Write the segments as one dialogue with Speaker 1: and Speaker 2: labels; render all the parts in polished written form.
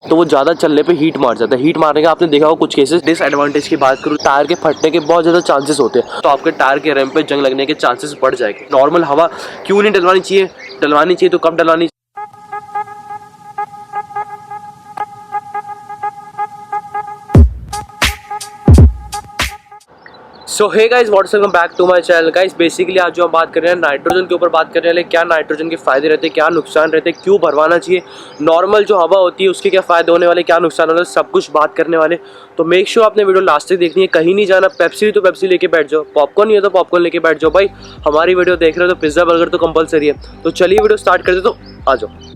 Speaker 1: तो वो ज़्यादा चलने पे हीट मार जाता है। हीट मारने का आपने देखा होगा कुछ केसेस। डिसएडवांटेज की बात करूँ, टायर के फटने के बहुत ज़्यादा चांसेस होते हैं, तो आपके टायर के रैम पे जंग लगने के चांसेस बढ़ जाएंगे। नॉर्मल हवा क्यों नहीं डलवानी चाहिए? डलवानी चाहिए तो कब डलवानी? So hey guys, what's welcome back to my channel. Guys basically आज जो हम बात कर रहे हैं नाइट्रोजन के ऊपर बात करने वाले, क्या नाइट्रोजन के फायदे रहते हैं, क्या नुकसान रहते हैं, क्यों भरवाना चाहिए, नॉर्मल जो हवा होती है उसके क्या फायदे होने वाले, क्या नुकसान होने वाले, सब कुछ बात करने वाले। तो मेक श्योर आपने वीडियो लास्ट तक देखनी है, कहीं नहीं जाना। पेप्सी तो पेप्सी लेके बैठ जाओ, पॉपकॉर्न नहीं है तो पॉपकॉर्न लेके बैठ जाओ भाई। हमारी वीडियो देख रहे हो तो पिज्जा बर्गर तो कंपलसरी है। तो चलिए वीडियो स्टार्ट करते, तो आ जाओ।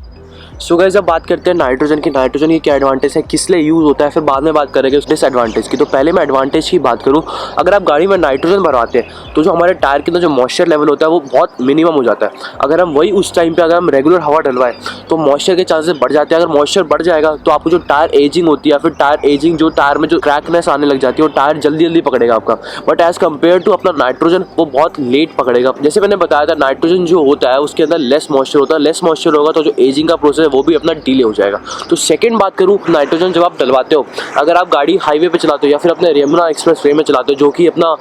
Speaker 1: सो गाइस अब बात करते हैं नाइट्रोजन की। नाइट्रोजन की क्या एडवांटेज है, किस लिए यूज़ होता है, फिर बाद में बात करेंगे उस डिसएडवांटेज की। तो पहले मैं एडवांटेज की बात करूँ, अगर आप गाड़ी में नाइट्रोजन भरवाते हैं तो जो हमारे टायर के अंदर जो मॉइस्चर लेवल होता है वो बहुत मिनिमम हो जाता है। अगर हम वही उस टाइम पे अगर हम रेगुलर हवा डलवाएं तो मॉइस्चर के चांसेस बढ़ जाते हैं। अगर मॉइस्चर बढ़ जाएगा तो आपको जो टायर एजिंग होती है, फिर टायर एजिंग जो टायर में जो क्रैकनेस आने लग जाती है, वो टायर जल्दी जल्दी पकड़ेगा आपका। बट एज कम्पेयर टू अपना नाइट्रोजन वो बहुत लेट पकड़ेगा। जैसे मैंने बताया था, नाइट्रोजन जो होता है उसके अंदर लेस मॉइस्चर होता है। लेस मॉइस्चर होगा तो जो एजिंग का प्रोसेस है वो भी अपना डिले हो जाएगा। तो सेकंड बात करूं, नाइट्रोजन जब आप डलवाते हो, अगर आप गाड़ी हाईवे पे चलाते हो या फिर अपने यमुना एक्सप्रेस वे में चलाते हो जो कि अपना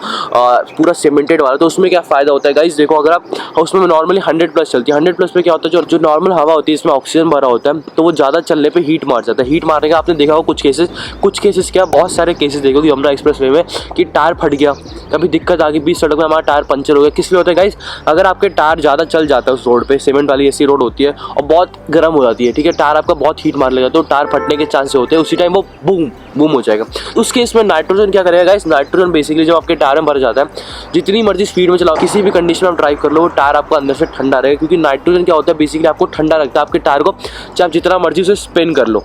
Speaker 1: पूरा सीमेंटेड वाला, तो उसमें क्या फायदा होता है गाइस। देखो, अगर आप उसमें नॉर्मली 100+ चलती है, 100+ पे क्या होता है, जो नॉर्मल हवा होती है इसमें ऑक्सीजन भरा होता है, तो वो ज़्यादा चलने पे हीट मार जाता है। हीट मारने का आपने देखा होगा कुछ केसेस क्या, बहुत सारे केसेस देखो कि यमुना एक्सप्रेस वे में कि टायर फट गया, कभी दिक्कत आ गई, बीच सड़क में हमारा टायर पंचर हो गया। किस लिए होता है गाइस? अगर आपके टायर ज़्यादा चल जाता है उस रोड पे, सीमेंट वाली ऐसी रोड होती है और बहुत गर्म हो जाती है, ठीक है, टायर आपका बहुत हीट मार लेगा तो टायर फटने के चांसेस होते हैं। उसी टाइम वो बूम हो जाएगा। उस केस में नाइट्रोजन क्या करेगा गाइस? नाइट्रोजन बेसिकली जब आपके टायर में भर जाता है, जितनी मर्जी स्पीड में चलाओ, किसी भी कंडीशन में आप ड्राइव कर लो, वो टायर आपको अंदर से ठंडा रहेगा। क्योंकि नाइट्रोजन क्या होता है, बेसिकली आपको ठंडा रखता है आपके टायर को, चाहे आप जितना मर्जी उसे स्पिन कर लो।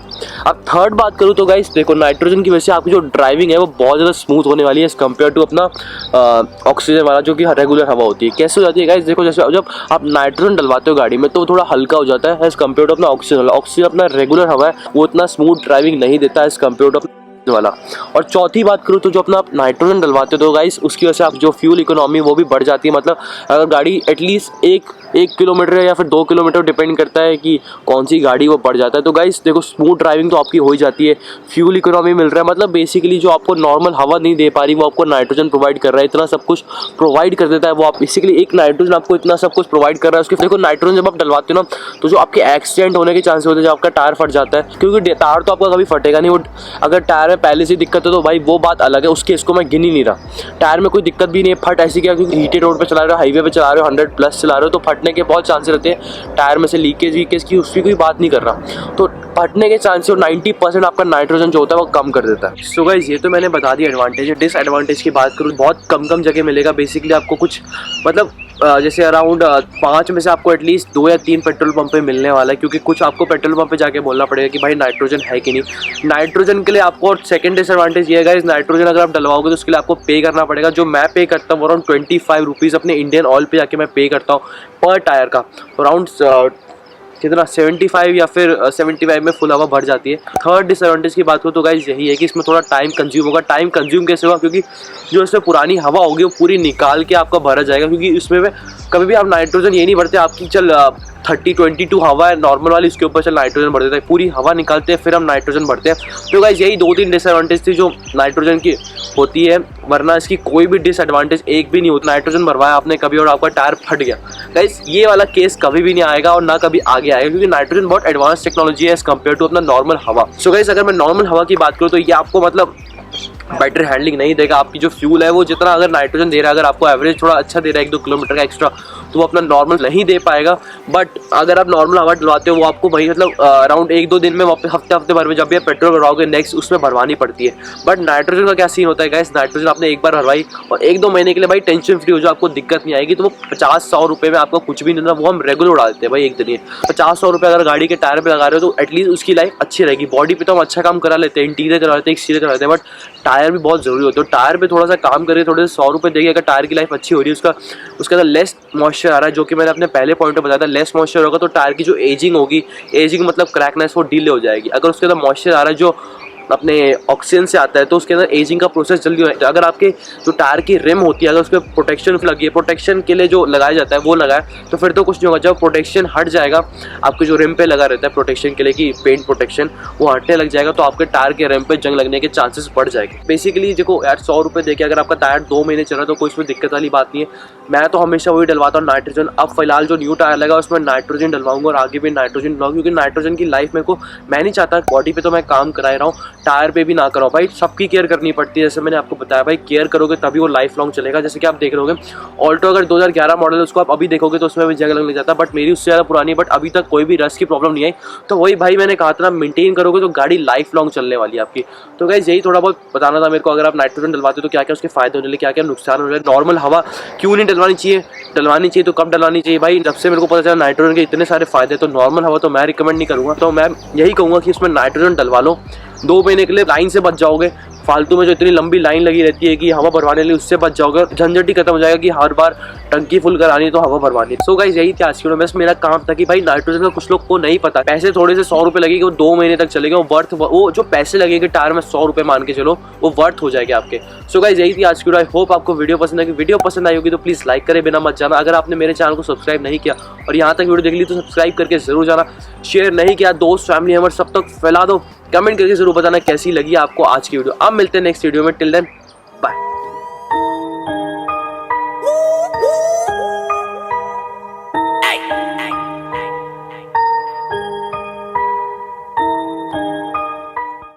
Speaker 1: अब थर्ड बात करूँ तो गाइस देखो, नाइट्रोजन की वजह से आपकी जो ड्राइविंग है वो बहुत ज़्यादा स्मूथ होने वाली है एज कम्पेयर टू अपना ऑक्सीजन वाला जो कि रेगुलर हवा होती है। कैसे हो जाती है गाइस? देखो, जैसे जब आप नाइट्रोजन डलवाते हो गाड़ी में तो थोड़ा हल्का हो जाता है एज कम्पेयर टू अपना ऑक्सीजन वाला। ऑक्सीजन अपना रेगुलर हवा है, वो इतना स्मूथ ड्राइविंग नहीं देता है एज कम्पेयर टू वाला। और चौथी बात करूँ तो जो अपना आप नाइट्रोजन डलवाते हो तो गाइस उसकी वजह से आप जो फ्यूल इकोनॉमी वो भी बढ़ जाती है। मतलब अगर गाड़ी एटलीस्ट एक किलोमीटर या फिर 2 किलोमीटर, डिपेंड करता है कि कौन सी गाड़ी, वो बढ़ जाता है। तो गाइस देखो, स्मूथ ड्राइविंग तो आपकी हो ही जाती है, फ्यूल इकोनॉमी मिल रहा है। मतलब बेसिकली जो आपको नॉर्मल हवा नहीं दे पा रही वो आपको नाइट्रोजन प्रोवाइड कर रहा है, इतना सब कुछ प्रोवाइड कर देता है वो। आप बेसिकली एक नाइट्रोजन आपको इतना सब कुछ प्रोवाइड कर रहा है। उसके देखो, नाइट्रोजन जब आप डलवाते हो ना तो जो आपके एक्सीडेंट होने के चांसेस होते हैं, जब आपका टायर फट जाता है, क्योंकि टायर तो आपका कभी फटेगा नहीं, वो अगर टायर में पहले से दिक्कत है तो भाई वो बात अलग है, उसके इसको मैं गिन ही नहीं रहा। टायर में कोई दिक्कत भी नहीं है, फट ऐसी क्या, क्योंकि हीटेड रोड पे चला रहे हो, हाईवे पे चला रहे हो, 100+ चला रहे हो, तो फटने के बहुत चांसेस रहते हैं। टायर में से लीकेज की उसकी कोई बात नहीं कर रहा, तो फटने के चांसेस 90% आपका नाइट्रोजन जो होता है वो कम कर देता है। सो गाइस ये तो मैंने बता दिया एडवांटेज है। डिसएडवांटेज की बात करूँ, बहुत कम जगह मिलेगा। बेसिकली आपको कुछ मतलब जैसे अराउंड 5 में से आपको एटलीस्ट 2 या 3 पेट्रोल पंप पे मिलने वाला है, क्योंकि कुछ आपको पेट्रोल पंप पे जाके बोलना पड़ेगा कि भाई नाइट्रोजन है कि नहीं। नाइट्रोजन के लिए आपको सेकंड डिसएडवांटेज ये है गाइस, नाइट्रोजन अगर आप डलवाओगे तो उसके लिए आपको पे करना पड़ेगा। जो मैं पे करता हूँ अराउंड 25 रुपीज़ अपने इंडियन ऑयल पे जाके मैं पे करता हूँ पर टायर का। अराउंड कितना 75 या फिर 75 में फुल हवा भर जाती है। थर्ड डिसएडवांटेज की बात करूँ तो गाइस यही है कि इसमें थोड़ा टाइम कंज्यूम होगा। टाइम कंज्यूम कैसे होगा? क्योंकि जो इसमें पुरानी हवा होगी वो पूरी निकाल के आपका भरा जाएगा। क्योंकि इसमें कभी भी आप नाइट्रोजन ये नहीं भरते आपकी चल 30-22 हवा है नॉर्मल वाली, इसके ऊपर चल नाइट्रोजन भर देता है, पूरी हवा निकालते हैं फिर हम नाइट्रोजन भरते हैं। तो गाइस यही 2-3 डिसएडवांटेज थी जो नाइट्रोजन की होती है, वरना इसकी कोई भी डिसएडवांटेज एक भी नहीं होती। नाइट्रोजन भरवाया आपने कभी और आपका टायर फट गया, गाइस ये वाला केस कभी भी नहीं आएगा और ना कभी आगे आएगा, क्योंकि नाइट्रोजन बहुत एडवांस टेक्नोलॉजी है एज कम्पेयर टू अपना नॉर्मल हवा। सो गाइस अगर मैं नॉर्मल हवा की बात करूँ तो ये आपको मतलब बेटर हैंडलिंग नहीं देगा। आपकी जो फ्यूल है वो जितना अगर नाइट्रोजन दे रहा है, अगर आपको एवरेज थोड़ा अच्छा दे रहा है 1-2 किलोमीटर का एक्स्ट्रा, तो वो अपना नॉर्मल नहीं दे पाएगा। बट अगर आप नॉर्मल हवा डलवाते हो वो आपको भाई मतलब अराउंड 1-2 दिन में, हफ्ते भर में जब भी आप पेट्रोल भरवाओगे नेक्स्ट उसमें भरवानी पड़ती है। बट नाइट्रोजन का क्या सीन होता है गाइस, नाइट्रोजन आपने एक बार भरवाई और 1-2 महीने के लिए भाई टेंशन फ्री हो जाओ, आपको दिक्कत नहीं आएगी। तो वो 50-100 रुपये में आपको कुछ भी नहीं होता, वो हम रेगुलर उड़ा देते हैं भाई एक दिन ही। 50-100 रुपये अगर गाड़ी के टायर पे लगा रहे हो तो एटलीस्ट उसकी लाइफ अच्छी रहेगी। बॉडी पे तो हम अच्छा काम करा लेते हैं, इंटीरियर करा लेते हैं, एक्सटीरियर करा लेते हैं, बट टायर भी बहुत जरूरी होता है। टायर पे थोड़ा सा काम करिए, थोड़े से 100 रुपये देखिए, अगर टायर की लाइफ अच्छी हो रही है, उसका लेस मॉइस्चर आ रहा है, जो कि मैंने अपने पहले पॉइंट में बताया था, लेस मॉइस्चर होगा तो टायर की जो एजिंग होगी, एजिंग मतलब क्रैकनेस, वो डिले हो जाएगी। अगर उसके अंदर मॉइस्चर आ रहा है जो अपने ऑक्सीजन से आता है, तो उसके अंदर एजिंग का प्रोसेस जल्दी हो जाता है। अगर आपके जो टायर की रिम होती है अगर उस पर प्रोटेक्शन लगी है, प्रोटेक्शन के लिए जो लगाया जाता है वो लगाए, तो फिर तो कुछ नहीं होगा। जब प्रोटेक्शन हट जाएगा, आपके जो रिम पे लगा रहता है प्रोटेक्शन के लिए कि पेंट प्रोटेक्शन, वो हटने लग जाएगा, तो आपके टायर के रिम पे जंग लगने के चांसेस बढ़ जाएंगे। बेसिकली देखो यार, 100 रुपये देके अगर आपका टायर 2 महीने चल रहा है तो कोई इसमें दिक्कत वाली बात नहीं है। मैं तो हमेशा वही डलवाता हूँ नाइट्रोजन। अब फिलहाल जो न्यू टायर लगा उसमें नाइट्रोजन डलवाऊंगा और आगे भी नाइट्रोजन डलवाऊंगा, क्योंकि नाइट्रोजन की लाइफ मेरे को, मैं नहीं चाहता, बॉडी पे तो मैं काम करा रहा हूँ, टायर पे भी ना कराऊँ भाई। सबकी केयर करनी पड़ती है, जैसे मैंने आपको बताया भाई, केयर करोगे तभी वो लाइफ लॉन्ग चलेगा। जैसे कि आप देख रहे होगे ऑल्टो अगर 2011 मॉडल है, उसको आप अभी देखोगे तो उसमें भी जंग लगने जाता है, बट मेरी उससे ज़्यादा पुरानी है, बट अभी तक कोई भी रस्ट की प्रॉब्लम नहीं आई। तो वही भाई मैंने कहा था ना, मेंटेन करोगे तो गाड़ी लाइफ लॉन्ग चलने वाली है आपकी। तो गाइस यही थोड़ा बहुत बताना था मेरे को। अगर आप नाइट्रोजन डलवाते हो तो क्या क्या उसके फायदे होने, क्या क्या नुकसान हो रहे हैं। नॉर्मल हवा क्यों नहीं डलवानी चाहिए, डलवानी चाहिए तो कब डलवानी चाहिए भाई। जब से मेरे को पता चला नाइट्रोजन के इतने सारे फायदे, तो नॉर्मल हवा तो मैं रिकमेंड नहीं करूँगा। तो मैं यही कहूँगा कि इसमें नाइट्रोजन डलवा लो, 2 महीने के लिए लाइन से बच जाओगे। फालतू में जो इतनी लंबी लाइन लगी रहती है कि हवा भरवाने के लिए, उससे बच जाओगे। झंझट ही खत्म हो जाएगा कि हर बार टंकी फुल करानी है तो हवा भरवानी। सो गाइस यही थी आज की वीडियो। बस मेरा काम था कि भाई नाइट्रोजन का कुछ लोग को नहीं पता, पैसे थोड़े से 100 रुपये लगेंगे, वो 2 महीने तक चलेगा, वो वर्थ, वो जो पैसे लगेंगे टायर में 100 रुपये मान के चलो, वो वर्थ हो जाएंगे आपके। सो गाइस यही थी आज की वीडियो। आई होप आपको वीडियो पसंद आएगी। वीडियो पसंद आई होगी तो प्लीज़ लाइक करे बिना मत जाना। अगर आपने मेरे चैनल को सब्सक्राइब नहीं किया और यहाँ तक वीडियो देख ली तो सब्सक्राइब करके जरूर जाना। शेयर नहीं किया, दोस्त फैमिली मेंबर सब तक फैला दो। कमेंट करके जरूर बताना कैसी लगी आपको आज की वीडियो। अब मिलते हैं नेक्स्ट वीडियो में। Till then